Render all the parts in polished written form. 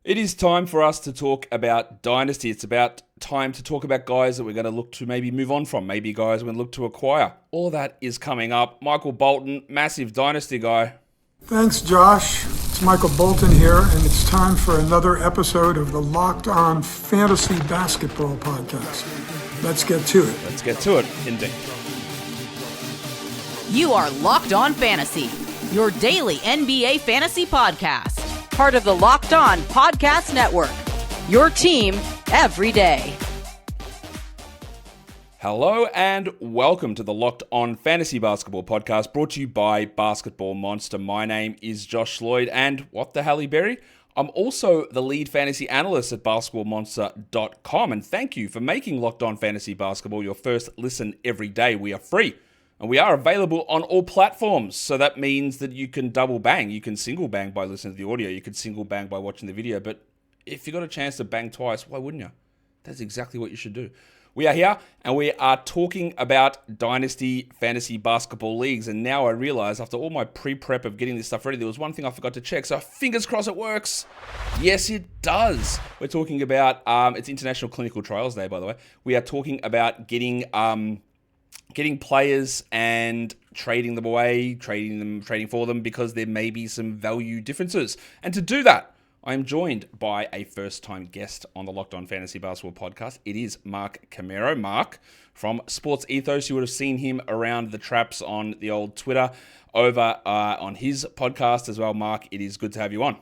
It is time for us to talk about Dynasty. It's about time to talk about guys that we're going to look to maybe move on from, maybe guys we're going to look to acquire. All that is coming up. Michael Bolton, massive Dynasty guy. Thanks, Josh. It's Michael Bolton here, and it's time for another episode of the Locked On Fantasy Basketball Podcast. Let's get to it. Let's get to it, indeed. You are Locked On Fantasy, your daily NBA fantasy podcast. Part of the Locked On Podcast Network, your team every day. Hello and welcome to the Locked On Fantasy Basketball Podcast, brought to you by Basketball Monster. My name is Josh Lloyd, and what the Halle Berry? I'm also the lead fantasy analyst at basketballmonster.com, and thank you for making Locked On Fantasy Basketball your first listen every day. We are free. And we are available on all platforms. So that means that you can double bang. You can single bang by listening to the audio. You can single bang by watching the video. But if you got a chance to bang twice, why wouldn't you? That's exactly what you should do. We are here and we are talking about Dynasty Fantasy Basketball Leagues. And now I realize after all my pre-prep of getting this stuff ready, there was one thing I forgot to check. So fingers crossed it works. Yes, it does. We're talking about, it's International Clinical Trials Day, by the way. We are talking about getting players and trading them away, trading for them because there may be some value differences. And to do that, I am joined by a first-time guest on the Locked On Fantasy Basketball Podcast. It is Mark Camero. Mark from Sports Ethos. You would have seen him around the traps on the old Twitter, over on his podcast as well. Mark, it is good to have you on.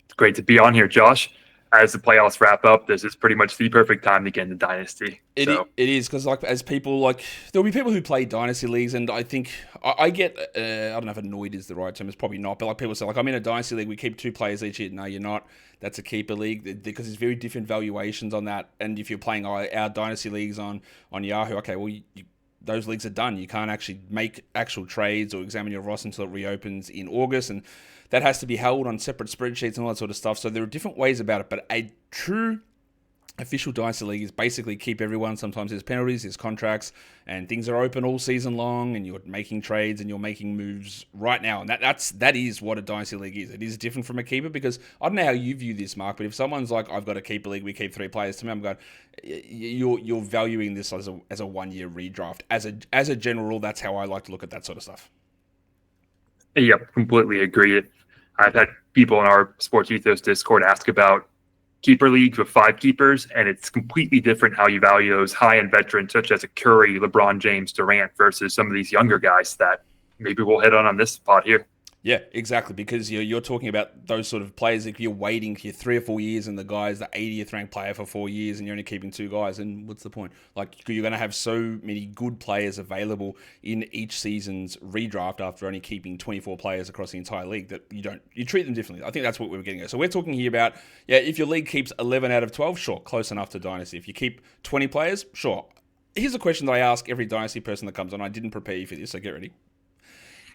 It's great to be on here, Josh. As the playoffs wrap up, this is pretty much the perfect time to get into Dynasty. It is, because as people, there'll be people who play Dynasty leagues, and I think, I get, I don't know if annoyed is the right term, it's probably not, but people say, I'm in a Dynasty league, we keep two players each year. No, you're not. That's a keeper league, because there's very different valuations on that, and if you're playing our Dynasty leagues on Yahoo, okay, well, those leagues are done. You can't actually make actual trades or examine your roster until it reopens in August, and that has to be held on separate spreadsheets and all that sort of stuff. So there are different ways about it, but a true official Dynasty League is basically keep everyone. Sometimes there's penalties, there's contracts, and things are open all season long, and you're making trades and you're making moves right now. And that is what a Dynasty League is. It is different from a keeper, because I don't know how you view this, Mark, but if someone's like, I've got a keeper league, we keep three players, to me, I'm going, you're valuing this as a 1 year redraft. As a general rule, that's how I like to look at that sort of stuff. Yep, completely agree. I've had people in our Sports Ethos Discord ask about keeper leagues with 5 keepers, and it's completely different how you value those high-end veterans such as a Curry, LeBron James, Durant versus some of these younger guys that maybe we'll hit on this spot here. Yeah, exactly, because you're talking about those sort of players. If you're waiting for 3 or 4 years and the guy's the 80th ranked player for 4 years and you're only keeping 2 guys, and what's the point? You're going to have so many good players available in each season's redraft after only keeping 24 players across the entire league that you treat them differently. I think that's what we were getting at. So we're talking here about, if your league keeps 11 out of 12, sure, close enough to Dynasty. If you keep 20 players, sure. Here's a question that I ask every Dynasty person that comes on. I didn't prepare you for this, so get ready.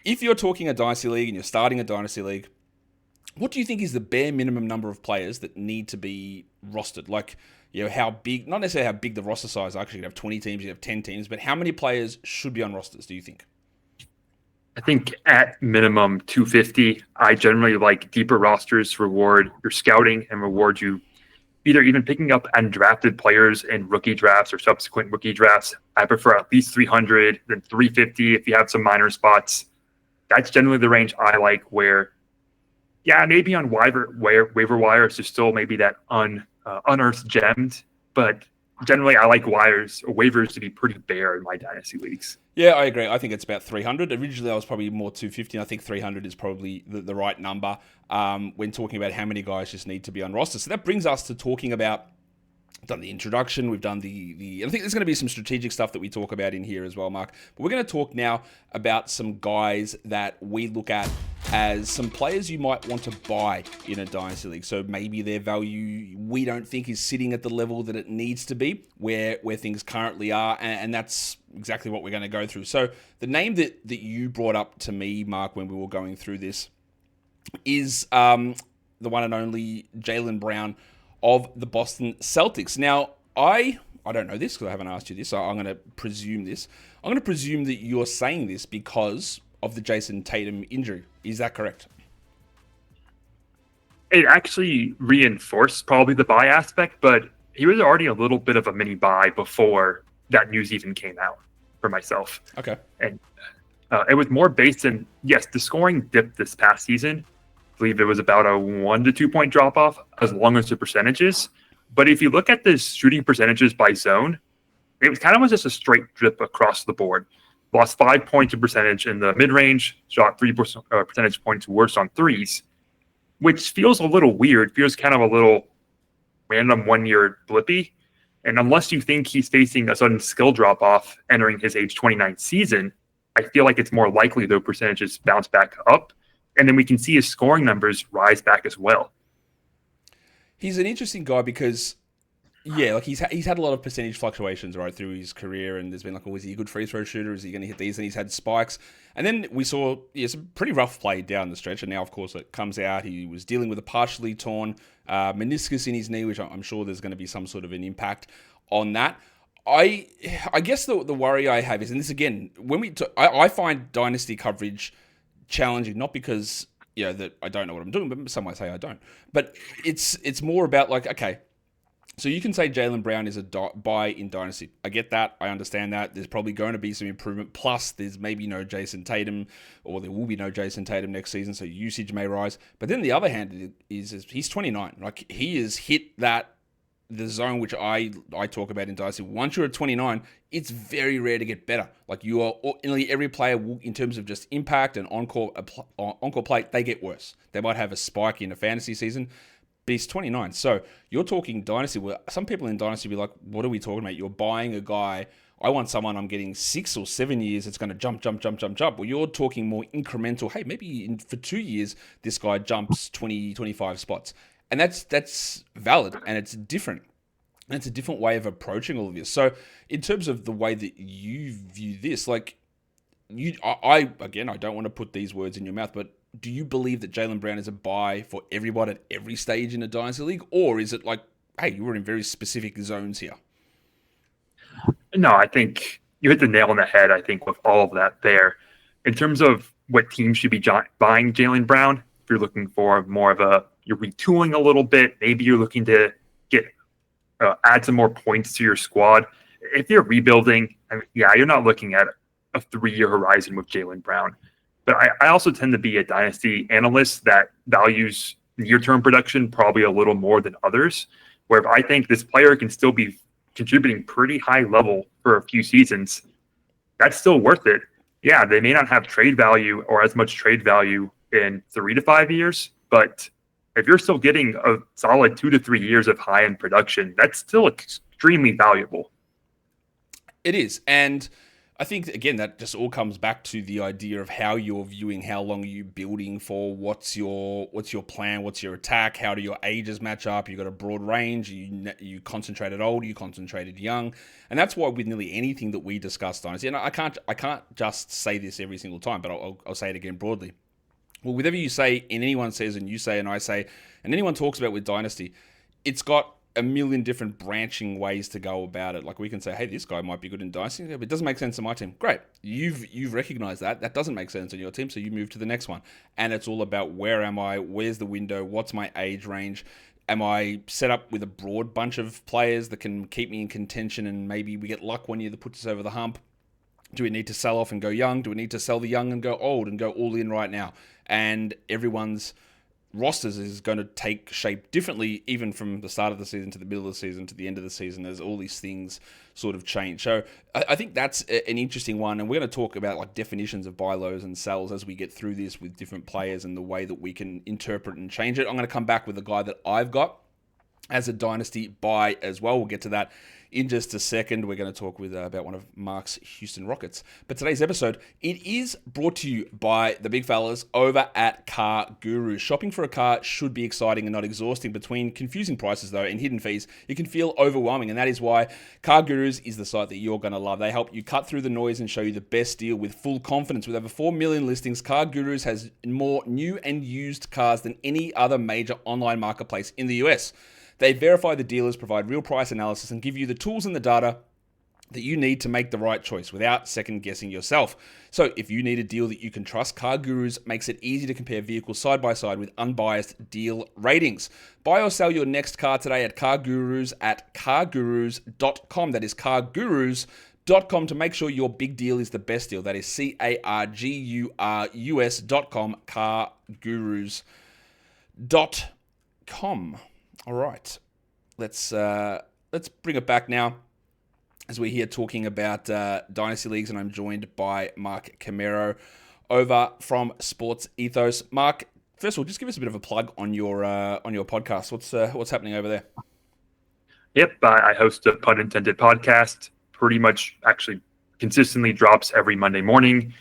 If you're talking a Dynasty League and you're starting a Dynasty League, what do you think is the bare minimum number of players that need to be rostered? How big, not necessarily how big the roster size, actually you have 20 teams, you have 10 teams, but how many players should be on rosters, do you think? I think at minimum 250. I generally like deeper rosters to reward your scouting and reward you either even picking up undrafted players in rookie drafts or subsequent rookie drafts. I prefer at least 300, then 350 if you have some minor spots. That's generally the range I like, where, maybe on waiver wire, it's just still maybe that unearthed gems. But generally, I like waivers to be pretty bare in my Dynasty leagues. Yeah, I agree. I think it's about 300. Originally, I was probably more 250. I think 300 is probably the right number when talking about how many guys just need to be on roster. So that brings us to talking about, we've done the introduction, we've done the I think there's going to be some strategic stuff that we talk about in here as well, Mark. But we're going to talk now about some guys that we look at as some players you might want to buy in a Dynasty League. So maybe their value we don't think is sitting at the level that it needs to be, where things currently are, and that's exactly what we're going to go through. So the name that you brought up to me, Mark, when we were going through this is the one and only Jaylen Brown of the Boston Celtics. Now, I don't know this because I haven't asked you this, so I'm going to presume this. I'm going to presume that you're saying this because of the Jason Tatum injury. Is that correct? it actually reinforced probably the buy aspect, but he was already a little bit of a mini buy before that news even came out for myself. Okay. And it was more based in, yes, the scoring dipped this past season. I believe it was about a 1 to 2 point drop off as long as the percentages. But if you look at the shooting percentages by zone, it was kind of just a straight drip across the board. Lost 5 points in percentage in the mid range, shot 3 percentage points worse on threes, which feels a little weird, feels kind of a little random 1 year blippy. And unless you think he's facing a sudden skill drop off entering his age 29 season, I feel like it's more likely those percentages bounce back up. And then we can see his scoring numbers rise back as well. He's an interesting guy because, yeah, like he's had a lot of percentage fluctuations right through his career, and there's been like, oh, is he a good free throw shooter? Is he going to hit these? And he's had spikes. And then we saw some pretty rough play down the stretch, and now, of course, it comes out. He was dealing with a partially torn meniscus in his knee, which I'm sure there's going to be some sort of an impact on that. I guess the worry I have is, and this again, when I find dynasty coverage challenging, not because that I don't know what I'm doing, but some might say I don't. But it's more about like, okay, so you can say Jaylen Brown is a buy in dynasty. I get that. I understand that. There's probably going to be some improvement. Plus, there's maybe no Jason Tatum, or there will be no Jason Tatum next season, so usage may rise. But then the other hand is he's 29. Like, he has hit the zone which I talk about in Dynasty. Once you're at 29, it's very rare to get better. Like, nearly every player will, in terms of just impact and encore play, they get worse. They might have a spike in a fantasy season, but he's 29. So you're talking Dynasty, where some people in Dynasty be like, what are we talking about? You're buying a guy. I want someone I'm getting 6 or 7 years. It's going to jump. Well, you're talking more incremental. Hey, maybe for 2 years, this guy jumps 20, 25 spots. And that's valid, and it's different. And it's a different way of approaching all of this. So in terms of the way that you view this, like, I don't want to put these words in your mouth, but do you believe that Jaylen Brown is a buy for everybody at every stage in a Dynasty League? Or is it like, hey, you were in very specific zones here? No, I think you hit the nail on the head, I think, with all of that there. In terms of what teams should be buying Jaylen Brown, if you're looking for more of you're retooling a little bit, maybe you're looking to add some more points to your squad. If you're rebuilding, you're not looking at a 3-year horizon with Jaylen Brown. But I also tend to be a dynasty analyst that values near-term production probably a little more than others, where if I think this player can still be contributing pretty high level for a few seasons, that's still worth it. Yeah, they may not have trade value or as much trade value in 3 to 5 years, but if you're still getting a solid 2 to 3 years of high-end production, that's still extremely valuable. It is. And I think, again, that just all comes back to the idea of how you're viewing, how long are you building for, what's your plan, what's your attack, how do your ages match up, you got a broad range, you concentrated old, you concentrated young. And that's why with nearly anything that we discuss Dynasty, and I can't just say this every single time, but I'll say it again broadly. Well, whatever you say, and anyone says, and you say, and I say, and anyone talks about with Dynasty, it's got a million different branching ways to go about it. Like, we can say, hey, this guy might be good in Dynasty, but it doesn't make sense on my team. Great. You've recognized that. That doesn't make sense on your team, so you move to the next one. And it's all about, where am I? Where's the window? What's my age range? Am I set up with a broad bunch of players that can keep me in contention, and maybe we get luck one year that puts us over the hump? Do we need to sell off and go young? Do we need to sell the young and go old and go all in right now? And everyone's rosters is going to take shape differently, even from the start of the season to the middle of the season to the end of the season, as all these things sort of change. So I think that's an interesting one, and we're going to talk about like definitions of buy lows and sells as we get through this with different players and the way that we can interpret and change it. I'm going to come back with a guy that I've got as a dynasty buy as well. We'll get to that in just a second. We're going to talk about one of Mark's Houston Rockets. But today's episode, it is brought to you by the big fellas over at Car Gurus. Shopping for a car should be exciting and not exhausting. Between confusing prices, though, and hidden fees, it can feel overwhelming. And that is why Car Gurus is the site that you're going to love. They help you cut through the noise and show you the best deal with full confidence. With over 4 million listings, Car Gurus has more new and used cars than any other major online marketplace in the US. They verify the dealers, provide real price analysis, and give you the tools and the data that you need to make the right choice without second guessing yourself. So if you need a deal that you can trust, Car Gurus makes it easy to compare vehicles side by side with unbiased deal ratings. Buy or sell your next car today at Car Gurus at cargurus.com. That is cargurus.com to make sure your big deal is the best deal. That is cargurus.com, cargurus.com. All right, let's bring it back now, as we're here talking about Dynasty Leagues, and I'm joined by Mark Camero over from Sports Ethos. Mark, first of all, just give us a bit of a plug on your podcast. What's happening over there? Yep, I host a pun intended podcast. Pretty much, actually, consistently drops every Monday morning.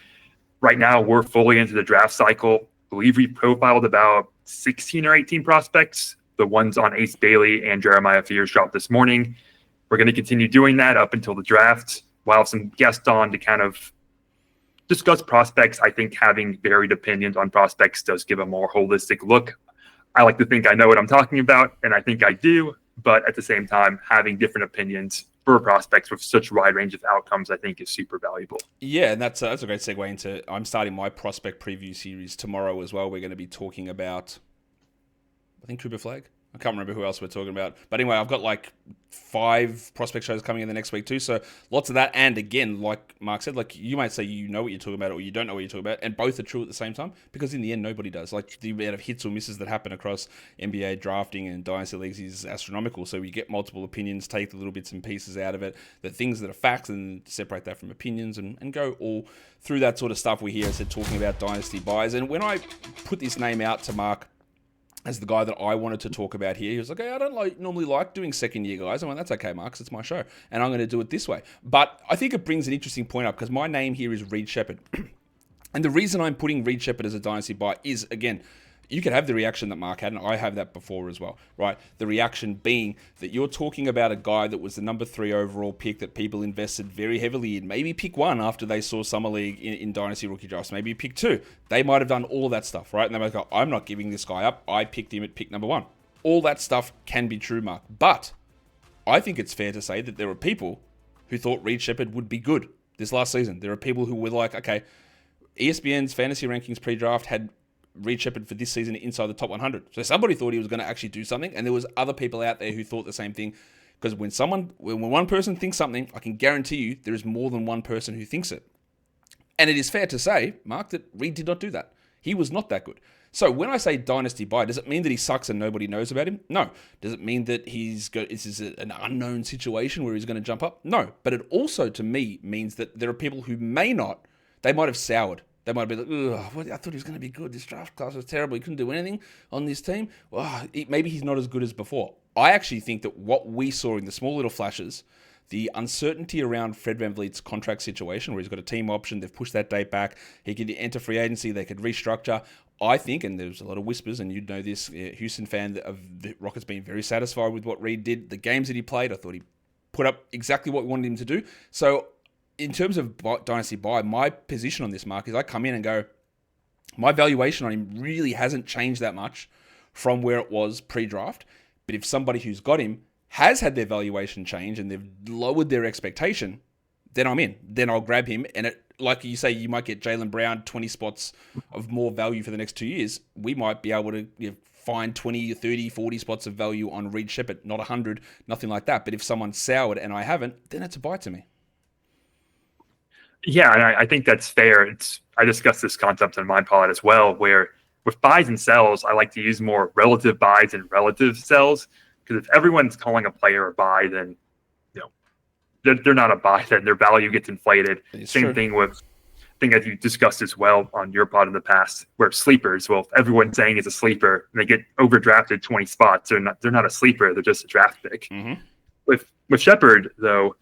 Right now, we're fully into the draft cycle. I believe we profiled about 16 or 18 prospects. The ones on Ace Bailey and Jeremiah Fears dropped this morning. We're going to continue doing that up until the draft. We'll have some guests on to kind of discuss prospects. I think having varied opinions on prospects does give a more holistic look. I like to think I know what I'm talking about, and I think I do. But at the same time, having different opinions for prospects with such a wide range of outcomes, I think, is super valuable. Yeah, and that's a great segue into, I'm starting my prospect preview series tomorrow as well. We're going to be talking about, I think, Cooper Flagg. I can't remember who else we're talking about. But anyway, I've got like 5 prospect shows coming in the next week too. So lots of that. And again, like Mark said, like you might say you know what you're talking about or you don't know what you're talking about. And both are true at the same time, because in the end, nobody does. Like the amount of hits or misses that happen across NBA drafting and Dynasty Leagues is astronomical. So you get multiple opinions, take the little bits and pieces out of it, the things that are facts, and separate that from opinions and go all through that sort of stuff. We hear said talking about Dynasty buys. And when I put this name out to Mark as the guy that I wanted to talk about here, he was like, hey, I don't normally like doing second-year guys. I went, that's okay, Mark, 'cause it's my show, and I'm going to do it this way. But I think it brings an interesting point up, because my name here is Reed Shepherd. And the reason I'm putting Reed Shepherd as a Dynasty buy is, again, you could have the reaction that Mark had, and I have that before as well, right? The reaction being that you're talking about a guy that was the number 3 overall pick that people invested very heavily in. Maybe pick 1 after they saw Summer League in Dynasty Rookie Drafts. Maybe pick 2. They might have done all of that stuff, right? And they might go, I'm not giving this guy up. I picked him at pick number 1. All that stuff can be true, Mark. But I think it's fair to say that there are people who thought Reed Shepherd would be good this last season. There are people who were like, okay, ESPN's fantasy rankings pre-draft had Reed Shepherd for this season inside the top 100. So somebody thought he was going to actually do something, and there was other people out there who thought the same thing. Because when one person thinks something, I can guarantee you there is more than one person who thinks it. And it is fair to say, Mark, that Reed did not do that. He was not that good. So when I say Dynasty buy, does it mean that he sucks and nobody knows about him? No. Does it mean that this is an unknown situation where he's going to jump up? No. But it also, to me, means that there are people who they might have soured. They might be like, I thought he was going to be good. This draft class was terrible. He couldn't do anything on this team. Maybe he's not as good as before. I actually think that what we saw in the small little flashes, the uncertainty around Fred VanVleet's contract situation, where he's got a team option, they've pushed that date back, he could enter free agency, they could restructure. I think, and there's a lot of whispers, and you'd know this, Houston fan of the Rockets being very satisfied with what Reed did. The games that he played, I thought he put up exactly what we wanted him to do. So in terms of Dynasty buy, my position on this, Mark, is I come in and go, my valuation on him really hasn't changed that much from where it was pre-draft. But if somebody who's got him has had their valuation change and they've lowered their expectation, then I'm in. Then I'll grab him. And like you say, you might get Jaylen Brown 20 spots of more value for the next 2 years. We might be able to find 20, 30, 40 spots of value on Reed Shepherd, not 100, nothing like that. But if someone's soured and I haven't, then it's a buy to me. Yeah, and I think that's fair. I discussed this concept in my pod as well, where with buys and sells, I like to use more relative buys and relative sells, because if everyone's calling a player a buy, then they're not a buy. Then their value gets inflated. Same thing with, I think as you discussed as well on your pod in the past, where sleepers. Well, if everyone's saying it's a sleeper and they get overdrafted 20 spots, they're not a sleeper. They're just a draft pick. Mm-hmm. With Shepherd though.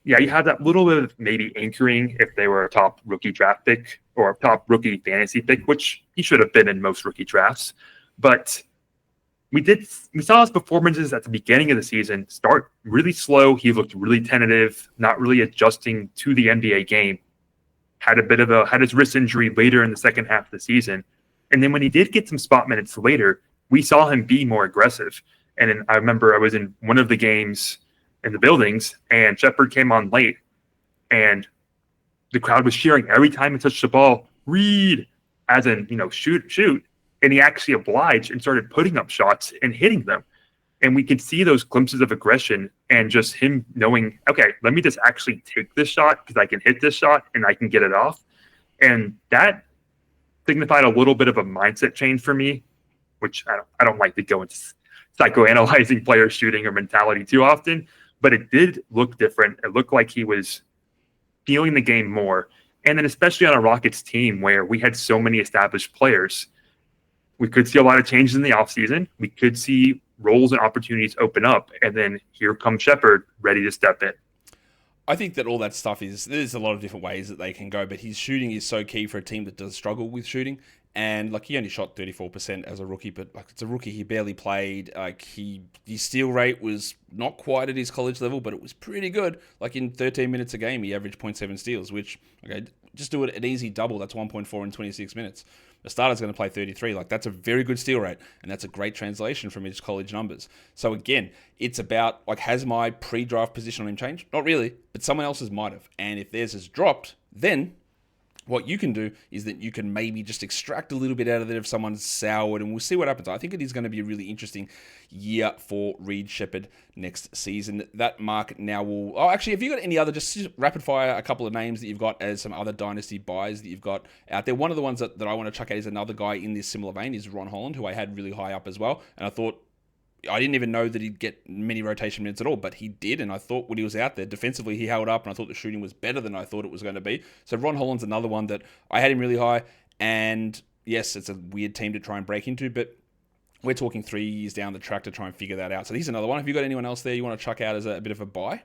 Yeah, you have that little bit of maybe anchoring if they were a top rookie draft pick or a top rookie fantasy pick, which he should have been in most rookie drafts. But we saw his performances at the beginning of the season start really slow. He looked really tentative, not really adjusting to the NBA game. Had his wrist injury later in the second half of the season. And then when he did get some spot minutes later, we saw him be more aggressive. And I remember I was in one of the games in the buildings, and Shepard came on late, and the crowd was cheering every time he touched the ball, Reed, as in, shoot. And he actually obliged and started putting up shots and hitting them. And we could see those glimpses of aggression and just him knowing, okay, let me just actually take this shot because I can hit this shot and I can get it off. And that signified a little bit of a mindset change for me, which I don't like to go into psychoanalyzing player shooting or mentality too often, but it did look different. It looked like he was feeling the game more. And then especially on a Rockets team where we had so many established players, we could see a lot of changes in the offseason. We could see roles and opportunities open up, and then here comes Shepard ready to step in. I think that all that stuff there's a lot of different ways that they can go, but his shooting is so key for a team that does struggle with shooting. And like, he only shot 34% as a rookie, but like, it's a rookie. He barely played. Like, his steal rate was not quite at his college level, but it was pretty good. Like, in 13 minutes a game, he averaged 0.7 steals, which, okay, just do it an easy double. That's 1.4 in 26 minutes. The starter's going to play 33. Like, that's a very good steal rate, and that's a great translation from his college numbers. So again, it's about, like, has my pre-draft position on him changed? Not really, but someone else's might have. And if theirs has dropped, then what you can do is that you can maybe just extract a little bit out of it if someone's soured, and we'll see what happens. I think it is going to be a really interesting year for Reed Shepard next season. That market now will... Oh, actually, have you got any other... Just rapid fire a couple of names that you've got as some other dynasty buys that you've got out there. One of the ones that I want to chuck out is another guy in this similar vein is Ron Holland, who I had really high up as well. And I thought... I didn't even know that he'd get many rotation minutes at all, but he did, and I thought when he was out there, defensively he held up, and I thought the shooting was better than I thought it was going to be. So Ron Holland's another one that I had him really high, and yes, it's a weird team to try and break into, but we're talking 3 years down the track to try and figure that out. So he's another one. Have you got anyone else there you want to chuck out as a bit of a buy?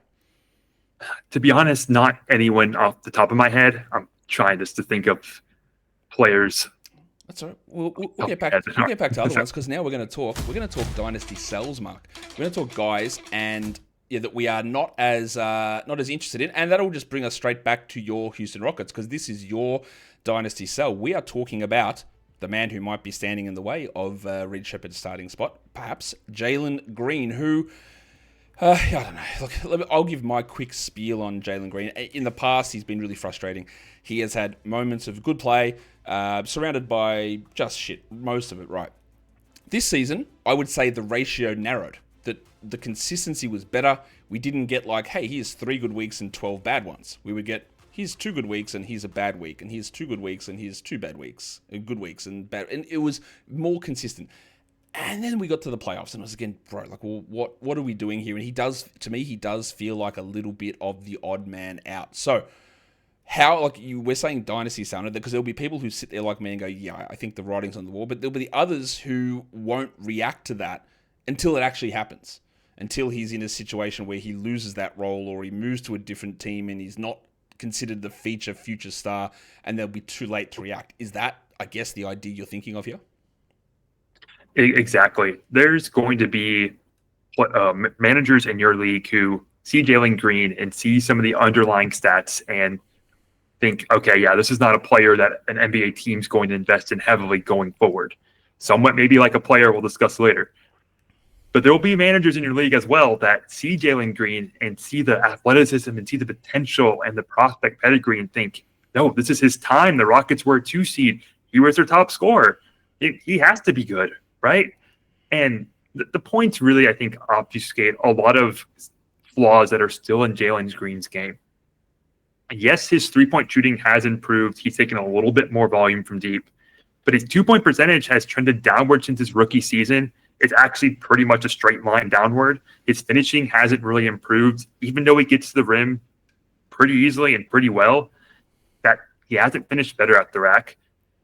To be honest, not anyone off the top of my head. I'm trying just to think of players. That's all right. We'll get back to other ones, because now we're going to talk dynasty sells, Mark. We're going to talk guys and that we are not as interested in, and that'll just bring us straight back to your Houston Rockets, because this is your dynasty sell. We are talking about the man who might be standing in the way of Reed Shepard's starting spot, perhaps Jalen Green, who I don't know. Look, I'll give my quick spiel on Jalen Green. In the past, he's been really frustrating. He has had moments of good play, surrounded by just shit, most of it, right? This season, I would say the ratio narrowed, that the consistency was better. We didn't get like, hey, here's 3 good weeks and 12 bad ones. We would get, here's 2 good weeks and here's a bad week, and here's 2 good weeks and here's 2 bad weeks, good weeks and bad. And it was more consistent. And then we got to the playoffs, and I was again, bro, like, well, what are we doing here? And he does feel like a little bit of the odd man out. So, we're saying dynasty sounded, because there'll be people who sit there like me and go, yeah, I think the writing's on the wall, but there'll be the others who won't react to that until it actually happens, until he's in a situation where he loses that role or he moves to a different team and he's not considered the future star, and they'll be too late to react. Is that, I guess, the idea you're thinking of here? Exactly. There's going to be managers in your league who see Jalen Green and see some of the underlying stats and think, okay, yeah, this is not a player that an NBA team's going to invest in heavily going forward. Somewhat maybe like a player we'll discuss later. But there will be managers in your league as well that see Jalen Green and see the athleticism and see the potential and the prospect pedigree and think, no, this is his time. The Rockets were a 2 seed. He was their top scorer. He has to be good, right? And the points really, I think, obfuscate a lot of flaws that are still in Jalen Green's game. Yes, his 3-point shooting has improved. He's taken a little bit more volume from deep, but his 2-point percentage has trended downward since his rookie season. It's actually pretty much a straight line downward. His finishing hasn't really improved, even though he gets to the rim pretty easily and pretty well. That he hasn't finished better at the rack.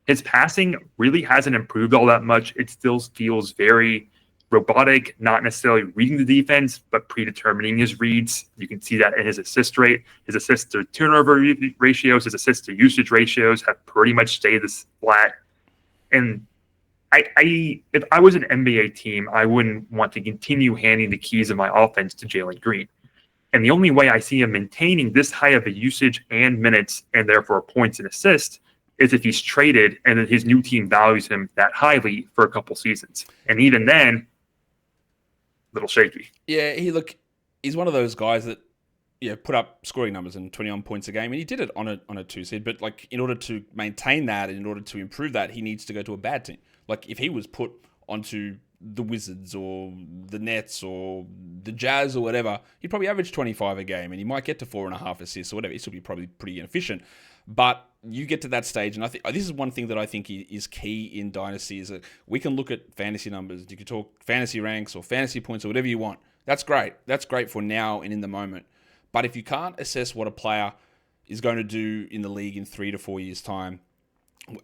His passing really hasn't improved all that much. It still feels very robotic, not necessarily reading the defense, but predetermining his reads. You can see that in his assist rate. His assist to turnover ratios, his assist to usage ratios have pretty much stayed this flat. And if I was an NBA team, I wouldn't want to continue handing the keys of my offense to Jalen Green. And the only way I see him maintaining this high of a usage and minutes, and therefore points and assists, is if he's traded and then his new team values him that highly for a couple seasons. And even then, a little shaky. Yeah, he's one of those guys that put up scoring numbers and 21 points a game, and he did it on a 2 seed. But like, in order to maintain that and in order to improve that, he needs to go to a bad team. Like, if he was put onto the Wizards or the Nets or the Jazz or whatever, he'd probably average 25 a game, and he might get to 4.5 assists or whatever. He'd still be probably pretty inefficient. But you get to that stage, and I think this is one thing that I think is key in Dynasty, is that we can look at fantasy numbers. You can talk fantasy ranks or fantasy points or whatever you want. That's great. That's great for now and in the moment. But if you can't assess what a player is going to do in the league in 3 to 4 years' time,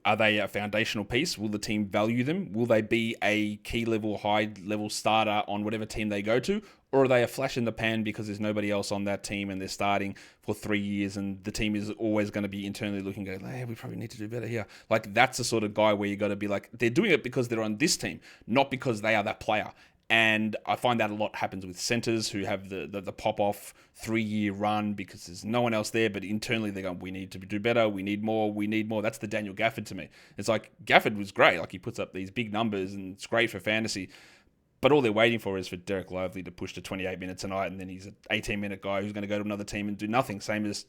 are they a foundational piece? Will the team value them? Will they be a key level, high level starter on whatever team they go to? Or are they a flash in the pan because there's nobody else on that team and they're starting for 3 years and the team is always going to be internally looking, going, hey, we probably need to do better here. Like, that's the sort of guy where you got to be like, they're doing it because they're on this team, not because they are that player. And I find that a lot happens with centers who have the pop-off 3-year run because there's no one else there, but internally they're going, we need to do better, we need more. That's the Daniel Gafford to me. It's like, Gafford was great. Like, he puts up these big numbers and it's great for fantasy, but all they're waiting for is for Derek Lively to push to 28 minutes a night, and then he's an 18-minute guy who's going to go to another team and do nothing. Same as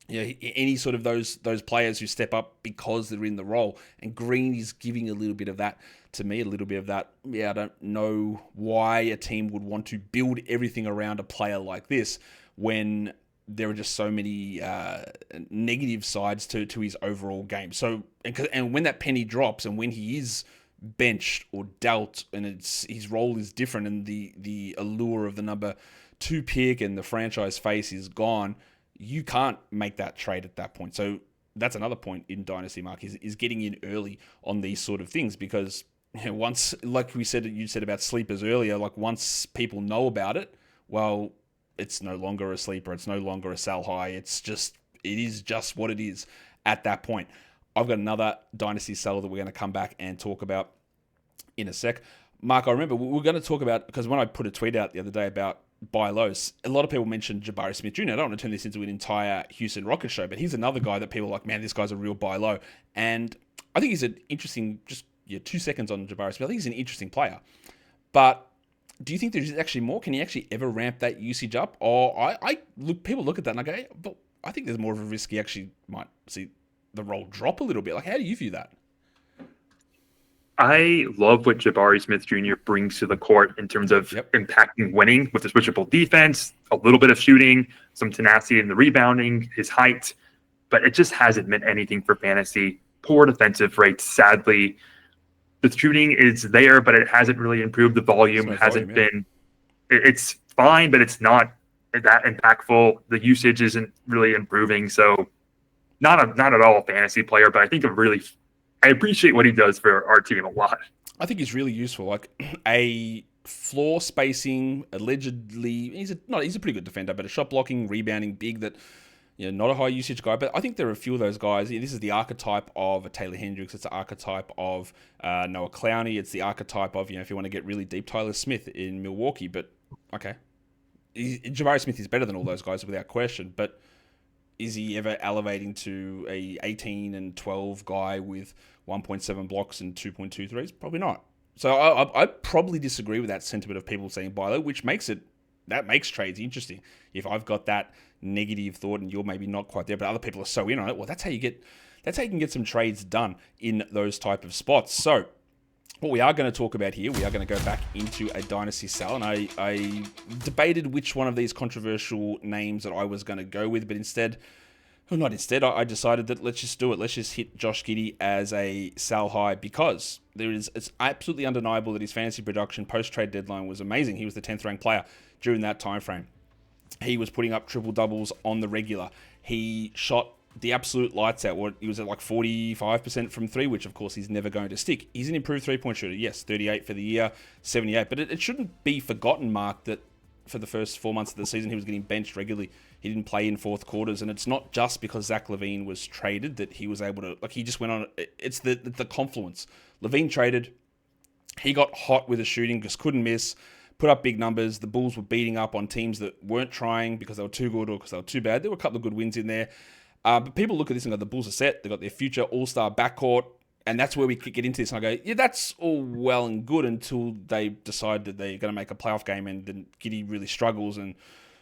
any sort of those players who step up because they're in the role. And Green is giving a little bit of that to me, a little bit of that. I don't know why a team would want to build everything around a player like this when there are just so many negative sides to his overall game. So, and when that penny drops and when he is benched or dealt and his role is different and the allure of the number 2 pick and the franchise face is gone, you can't make that trade at that point. So that's another point in Dynasty, Mark, is getting in early on these sort of things, because once, like you said about sleepers earlier, like once people know about it, well, it's no longer a sleeper. It's no longer a sell high. It is just what it is at that point. I've got another Dynasty seller that we're going to come back and talk about in a sec. Mark, I remember we're going to talk about, because when I put a tweet out the other day about buy lows, a lot of people mentioned Jabari Smith Jr. I don't want to turn this into an entire Houston Rockets show, but he's another guy that people are like, man, this guy's a real buy low. And I think he's an interesting, 2 seconds on Jabari Smith. I think he's an interesting player. But do you think there's actually more? Can he actually ever ramp that usage up? Or people look at that and I go, hey, but I think there's more of a risk he actually might see the role drop a little bit. Like, how do you view that? I love what Jabari Smith Jr. brings to the court in terms of impacting winning with the switchable defense, a little bit of shooting, some tenacity in the rebounding, his height, but it just hasn't meant anything for fantasy. Poor defensive rates, sadly. The shooting is there, but it hasn't really improved. The volume hasn't been. It's fine, but it's not that impactful. The usage isn't really improving. So not at all a fantasy player, but I think I appreciate what he does for our team a lot. I think he's really useful. Like a floor spacing, allegedly, he's a pretty good defender, but a shot blocking, rebounding big that, not a high usage guy. But I think there are a few of those guys. This is the archetype of a Taylor Hendricks. It's the archetype of Noah Clowney. It's the archetype of, if you want to get really deep, Tyler Smith in Milwaukee. But okay, Jabari Smith is better than all those guys without question. But is he ever elevating to a 18 and 12 guy with 1.7 blocks and 2.2 threes? Probably not. So I probably disagree with that sentiment of people saying buy low, which makes trades interesting. If I've got that negative thought and you're maybe not quite there, but other people are so in on it, well, that's how you can get some trades done in those type of spots. So what we are going to talk about here, we are going to go back into a dynasty sell, and I debated which one of these controversial names that I was going to go with, but I decided that let's just do it. Let's just hit Josh Giddey as a sell high, because it's absolutely undeniable that his fantasy production post-trade deadline was amazing. He was the 10th ranked player during that time frame. He was putting up triple doubles on the regular. He shot the absolute lights out. He was at like 45% from three, which of course he's never going to stick. He's an improved three-point shooter. Yes, 38 for the year, 78. But it shouldn't be forgotten, Mark, that for the first 4 months of the season, he was getting benched regularly. He didn't play in fourth quarters. And it's not just because Zach LaVine was traded that he was able to, he just went on. It's the confluence. LaVine traded. He got hot with the shooting, just couldn't miss. Put up big numbers. The Bulls were beating up on teams that weren't trying because they were too good or because they were too bad. There were a couple of good wins in there. But people look at this and go, the Bulls are set. They've got their future all-star backcourt. And that's where we get into this. And I go, yeah, that's all well and good until they decide that they're going to make a playoff game and then Giddey really struggles and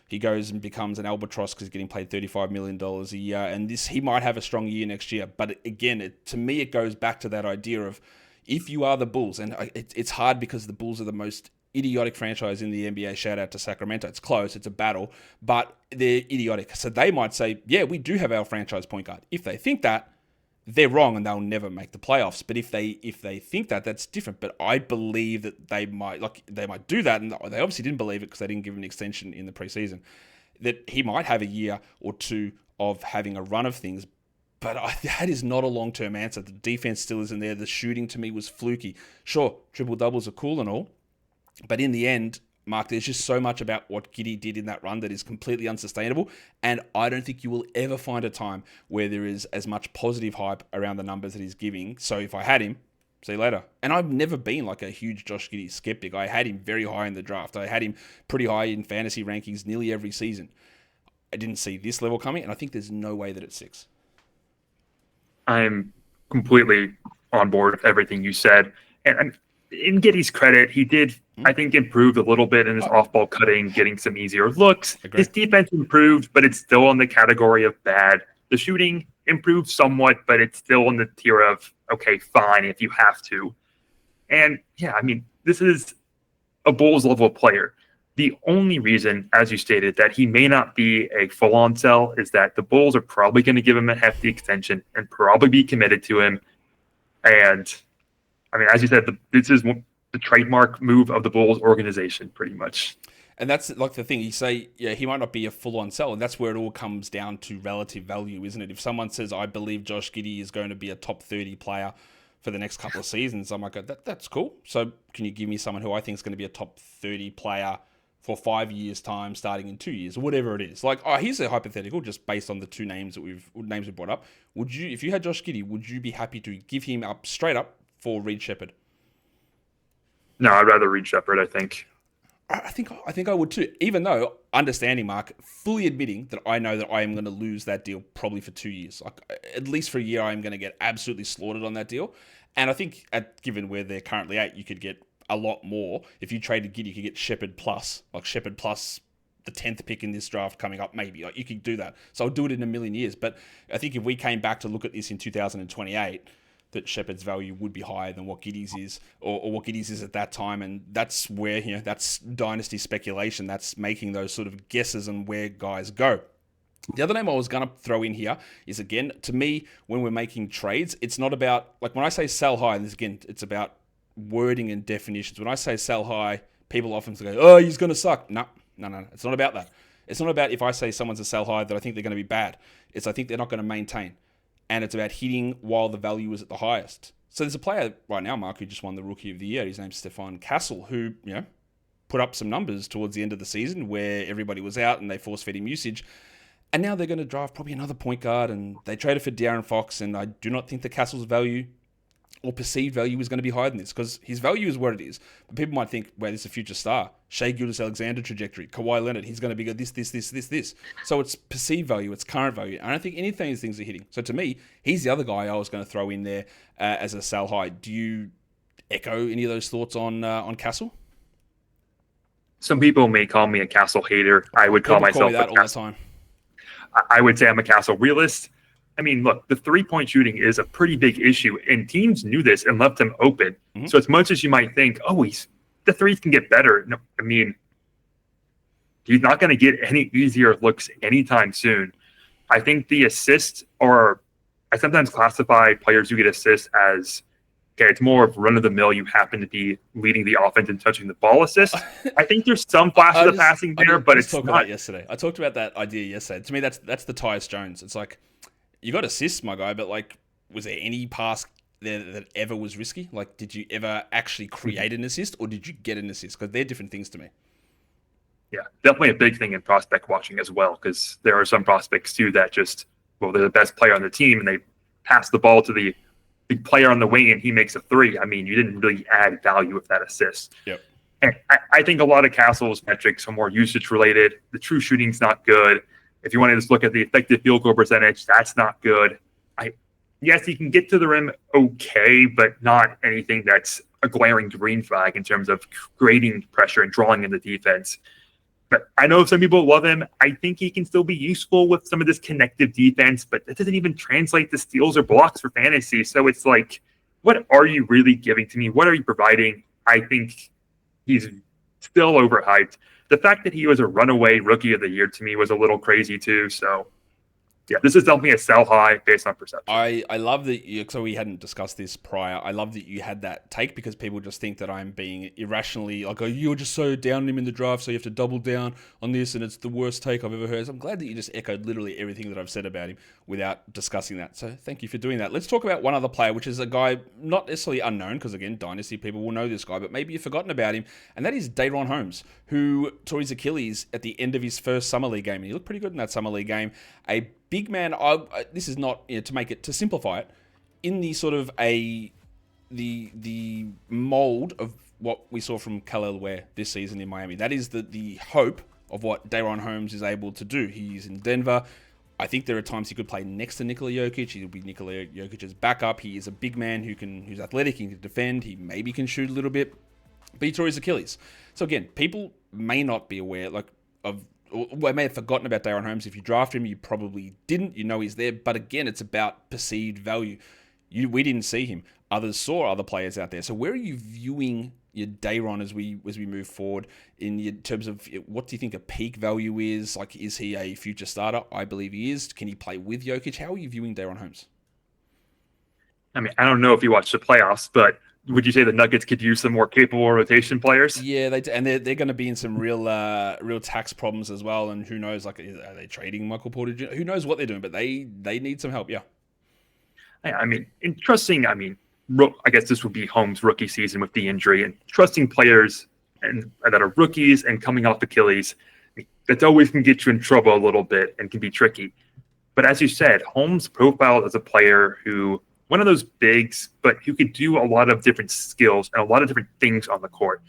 he goes and becomes an albatross because he's getting paid $35 million a year. And he might have a strong year next year. But again, to me, it goes back to that idea of if you are the Bulls, and it's hard because the Bulls are the most idiotic franchise in the NBA. Shout out to Sacramento. It's close. It's a battle, but they're idiotic. So they might say, yeah, we do have our franchise point guard. If they think that, they're wrong and they'll never make the playoffs. But if they think that, that's different. But I believe that they might do that, and they obviously didn't believe it because they didn't give him an extension in the preseason. That he might have a year or two of having a run of things. But that is not a long-term answer. The defense still isn't there. The shooting to me was fluky. Sure, triple-doubles are cool and all. But in the end, Mark, there's just so much about what Giddey did in that run that is completely unsustainable. And I don't think you will ever find a time where there is as much positive hype around the numbers that he's giving. So if I had him, see you later. And I've never been like a huge Josh Giddey skeptic. I had him very high in the draft. I had him pretty high in fantasy rankings nearly every season. I didn't see this level coming, and I think there's no way that it's 6. I'm completely on board with everything you said. And in Giddey's credit, he did, I think, improve a little bit in his off-ball cutting, getting some easier looks. Agreed. His defense improved, but it's still in the category of bad. The shooting improved somewhat, but it's still in the tier of, okay, fine, if you have to. And, yeah, I mean, this is a Bulls-level player. The only reason, as you stated, that he may not be a full-on sell is that the Bulls are probably going to give him a hefty extension and probably be committed to him. And, I mean, as you said, this is the trademark move of the Bulls organization, pretty much. And that's like the thing. You say, yeah, he might not be a full-on sell, and that's where it all comes down to relative value, isn't it? If someone says, I believe Josh Giddey is going to be a top 30 player for the next couple of seasons, I'm like, that's cool. So can you give me someone who I think is going to be a top 30 player for 5 years' time, starting in 2 years, or whatever it is? Like, here's a hypothetical, just based on the two names we've brought up. Would you, if you had Josh Giddey, would you be happy to give him up straight up for Reed Shepherd? No, I'd rather Reed Shepherd, I think. I think I would too, even though, understanding, Mark, fully admitting that I know that I am going to lose that deal probably for 2 years. Like, at least for a year, I am going to get absolutely slaughtered on that deal. And I think, given where they're currently at, you could get a lot more. If you traded Giddey, you could get Shepherd plus the 10th pick in this draft coming up, maybe. Like, you could do that. So I'll do it in a million years. But I think if we came back to look at this in 2028, that Shepherd's value would be higher than what Giddey's is, or what Giddey's is at that time. And that's where, that's dynasty speculation. That's making those sort of guesses on where guys go. The other name I was going to throw in here is, again, to me, when we're making trades, it's not about, like when I say sell high, and this, again, it's about wording and definitions. When I say sell high, people often go, oh, he's going to suck. No. It's not about that. It's not about if I say someone's a sell high that I think they're going to be bad. It's I think they're not going to maintain. And it's about hitting while the value is at the highest. So there's a player right now, Mark, who just won the Rookie of the Year. His name's Stefan Castle, who, put up some numbers towards the end of the season where everybody was out and they force-fed him usage. And now they're going to draft probably another point guard, and they traded for De'Aaron Fox, and I do not think that Castle's value or perceived value is going to be higher than this, because his value is what it is. But people might think, well, this is a future star. Shai Gilgeous-Alexander trajectory. Kawhi Leonard, he's going to be good, this. So it's perceived value, it's current value. I don't think any of these things are hitting. So to me, he's the other guy I was going to throw in there as a sell high. Do you echo any of those thoughts on Castle? Some people may call me a Castle hater. I would call myself that all the time. I would say I'm a Castle realist. I mean, look, the three-point shooting is a pretty big issue, and teams knew this and left him open. Mm-hmm. So as much as you might think, the threes can get better. No, I mean, he's not going to get any easier looks anytime soon. I think the assists I sometimes classify players who get assists as, okay, it's more of run-of-the-mill. You happen to be leading the offense and touching the ball assist. I think there's some flashes of passing there, but it's not. I talked about that idea yesterday. To me, that's the Tyus Jones. It's like, you got assists, my guy, but like, was there any pass there that ever was risky? Like, did you ever actually create an assist, or did you get an assist? Because they're different things to me. Yeah, definitely a big thing in prospect watching as well, because there are some prospects too that they're the best player on the team, and they pass the ball to the player on the wing and he makes a three. I mean, you didn't really add value with that assist. Yep. And I think a lot of Castle's metrics are more usage related. The true shooting's not good. If you want to just look at the effective field goal percentage, that's not good. Yes, he can get to the rim okay, but not anything that's a glaring green flag in terms of creating pressure and drawing in the defense. But I know some people love him. I think he can still be useful with some of this connective defense, but that doesn't even translate to steals or blocks for fantasy. So it's like, what are you really giving to me? What are you providing? I think he's still overhyped. The fact that he was a runaway rookie of the year to me was a little crazy too. So yeah, this is definitely a sell high based on perception. I love that so we hadn't discussed this prior. I love that you had that take because people just think that I'm being irrationally like, oh, you're just so down on him in the draft, so you have to double down on this, and it's the worst take I've ever heard. So I'm glad that you just echoed literally everything that I've said about him without discussing that. So thank you for doing that. Let's talk about one other player, which is a guy not necessarily unknown, because again, Dynasty people will know this guy, but maybe you've forgotten about him, and that is DaRon Holmes, who tore his Achilles at the end of his first Summer League game, and he looked pretty good in that Summer League game. A big man, this is not, to simplify it, in the sort of the mold of what we saw from Khalil Ware this season in Miami. That is the hope of what DaRon Holmes is able to do. He's in Denver. I think there are times he could play next to Nikola Jokic. He'll be Nikola Jokic's backup. He is a big man who's athletic, he can defend, he maybe can shoot a little bit, but he tore his Achilles. So again, people may not be aware I may have forgotten about DaRon Holmes. If you draft him, you probably didn't. You know he's there. But again, it's about perceived value. We didn't see him. Others saw other players out there. So where are you viewing your DaRon as we move forward in terms of what do you think a peak value is? Like, is he a future starter? I believe he is. Can he play with Jokic? How are you viewing DaRon Holmes? I mean, I don't know if you watched the playoffs, but would you say the Nuggets could use some more capable rotation players? Yeah, they're going to be in some real tax problems as well. And who knows? Like, are they trading Michael Porter Jr.? Who knows what they're doing? But they need some help. Yeah. I mean, I guess this would be Holmes' rookie season with the injury, and trusting players that are rookies and coming off Achilles, that always can get you in trouble a little bit and can be tricky. But as you said, Holmes profiled as a player who, one of those bigs, but who could do a lot of different skills and a lot of different things on the court.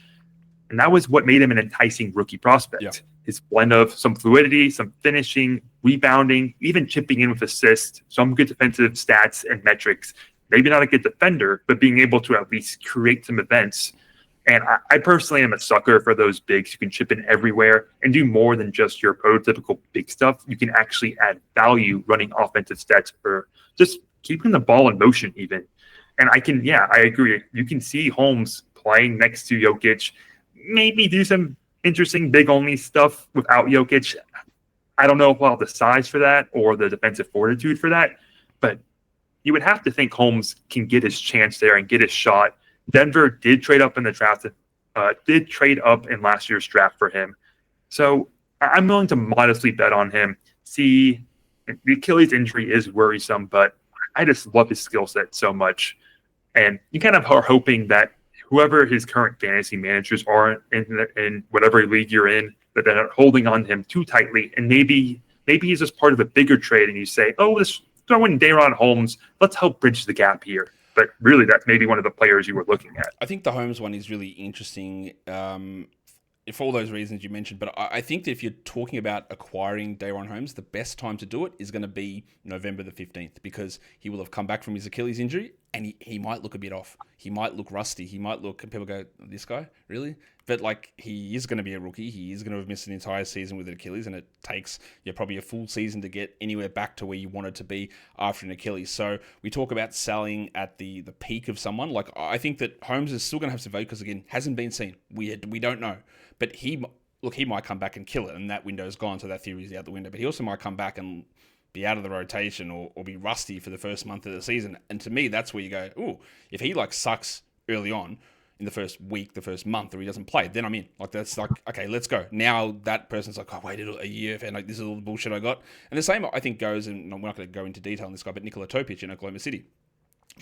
And that was what made him an enticing rookie prospect. Yeah. His blend of some fluidity, some finishing, rebounding, even chipping in with assists, some good defensive stats and metrics. Maybe not a good defender, but being able to at least create some events. And I personally am a sucker for those bigs who can chip in everywhere and do more than just your prototypical big stuff. You can actually add value running offensive stats or just keeping the ball in motion even. And I agree. You can see Holmes playing next to Jokic, maybe do some interesting big-only stuff without Jokic. I don't know if we'll have the size for that or the defensive fortitude for that, but you would have to think Holmes can get his chance there and get his shot. Denver did trade up in the draft, did trade up in last year's draft for him. So I'm willing to modestly bet on him. See, the Achilles injury is worrisome, but I just love his skill set so much. And you kind of are hoping that whoever his current fantasy managers are in whatever league you're in, that they're not holding on to him too tightly. And maybe he's just part of a bigger trade and you say, oh, let's throw in DaRon Holmes. Let's help bridge the gap here. But really, that's maybe one of the players you were looking at. I think the Holmes one is really interesting for all those reasons you mentioned. But I think that if you're talking about acquiring DaRon Holmes, the best time to do it is going to be November the 15th because he will have come back from his Achilles injury and he might look a bit off. He might look rusty. He might look, and people go, this guy? Really? But like, he is going to be a rookie. He is going to have missed an entire season with an Achilles, and it takes probably a full season to get anywhere back to where you wanted to be after an Achilles. So we talk about selling at the peak of someone. Like, I think that Holmes is still going to have some value because, again, hasn't been seen. We don't know. But he might come back and kill it, and that window's gone, so that theory is out the window. But he also might come back and be out of the rotation or be rusty for the first month of the season. And to me, that's where you go, ooh, if he sucks early on in the first week, the first month, or he doesn't play, then I'm in. That's okay, let's go. Now that person's like, I waited a year and this is all the bullshit I got. And the same, I think, goes, and we're not going to go into detail on this guy, but Nikola Topic in Oklahoma City.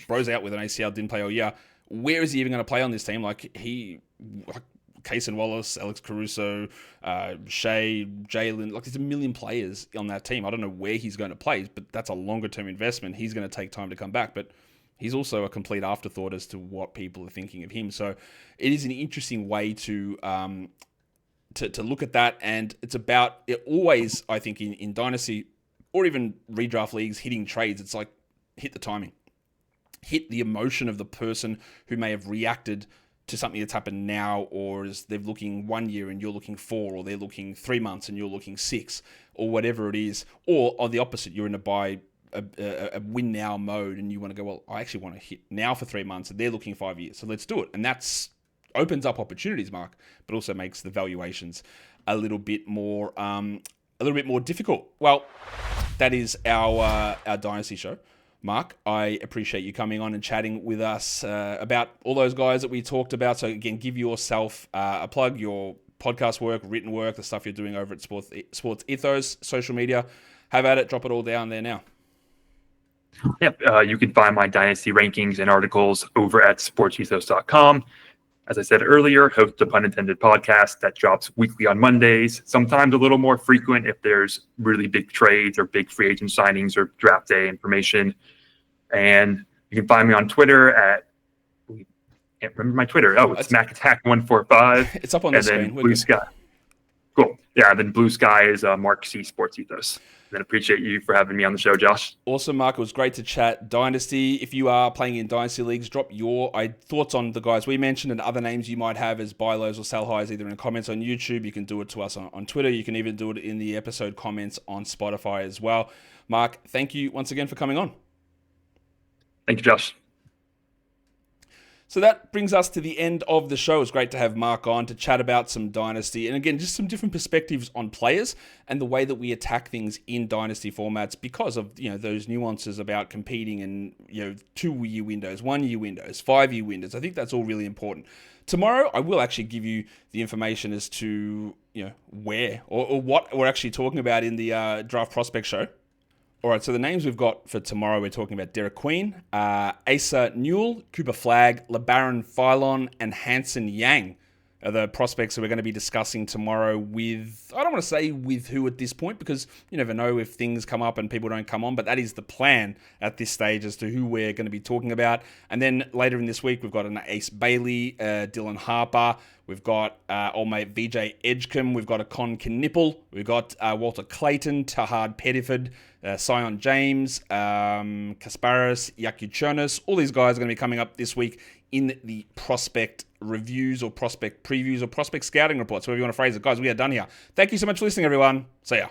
Bro's out with an ACL, didn't play all year. Where is he even going to play on this team? Kaysen Wallace, Alex Caruso, Shea, Jalen, there's a million players on that team. I don't know where he's going to play, but that's a longer-term investment. He's going to take time to come back, but he's also a complete afterthought as to what people are thinking of him. So it is an interesting way to look at that, and it's about it always, I think, in Dynasty or even redraft leagues, hitting trades, it's like hit the timing. Hit the emotion of the person who may have reacted to something that's happened now, or is they're looking 1 year and you're looking 4, or they're looking 3 months and you're looking 6, or whatever it is, or on the opposite, you're in a win now mode and you want to go, well, I actually want to hit now for 3 months and they're looking 5 years, so let's do it. And that's opens up opportunities, Mark, but also makes the valuations a little bit more difficult. Well, that is our Dynasty show. Mark, I appreciate you coming on and chatting with us about all those guys that we talked about. So again, give yourself a plug, your podcast work, written work, the stuff you're doing over at Sports Ethos, social media. Have at it. Drop it all down there now. Yep. You can find my Dynasty rankings and articles over at sportsethos.com. As I said earlier, host a pun intended podcast that drops weekly on Mondays, sometimes a little more frequent if there's really big trades or big free agent signings or draft day information. And you can find me on Twitter at, I can't remember my Twitter. Oh, it's MacAttack145. It's up on the screen. And then Blue Sky. Cool. Yeah, then Blue Sky is Mark C. Sports Ethos. And appreciate you for having me on the show, Josh. Awesome, Mark. It was great to chat Dynasty. If you are playing in Dynasty leagues, drop your thoughts on the guys we mentioned and other names you might have as buy lows or sell highs, either in the comments on YouTube. You can do it to us on Twitter. You can even do it in the episode comments on Spotify as well. Mark, thank you once again for coming on. Thank you, Josh. So that brings us to the end of the show. It's great to have Mark on to chat about some Dynasty. And again, just some different perspectives on players and the way that we attack things in Dynasty formats because of, those nuances about competing in, 2-year windows, 1-year windows, 5-year windows. I think that's all really important. Tomorrow, I will actually give you the information as to, where or what we're actually talking about in the Draft Prospect Show. All right, so the names we've got for tomorrow, we're talking about Derek Queen, Asa Newell, Cooper Flagg, LeBaron Philon, and Hanson Yang are the prospects that we're going to be discussing tomorrow with, I don't want to say with who at this point, because you never know if things come up and people don't come on, but that is the plan at this stage as to who we're going to be talking about. And then later in this week, we've got an Ace Bailey, Dylan Harper, we've got old mate VJ Edgecombe, we've got a Con Knipple, we've got Walter Clayton, Tahad Pettiford, Sion James, Kasparis, Yakuchonis. All these guys are going to be coming up this week in the prospect reviews or prospect previews or prospect scouting reports, whatever you want to phrase it. Guys, we are done here. Thank you so much for listening, everyone. See ya.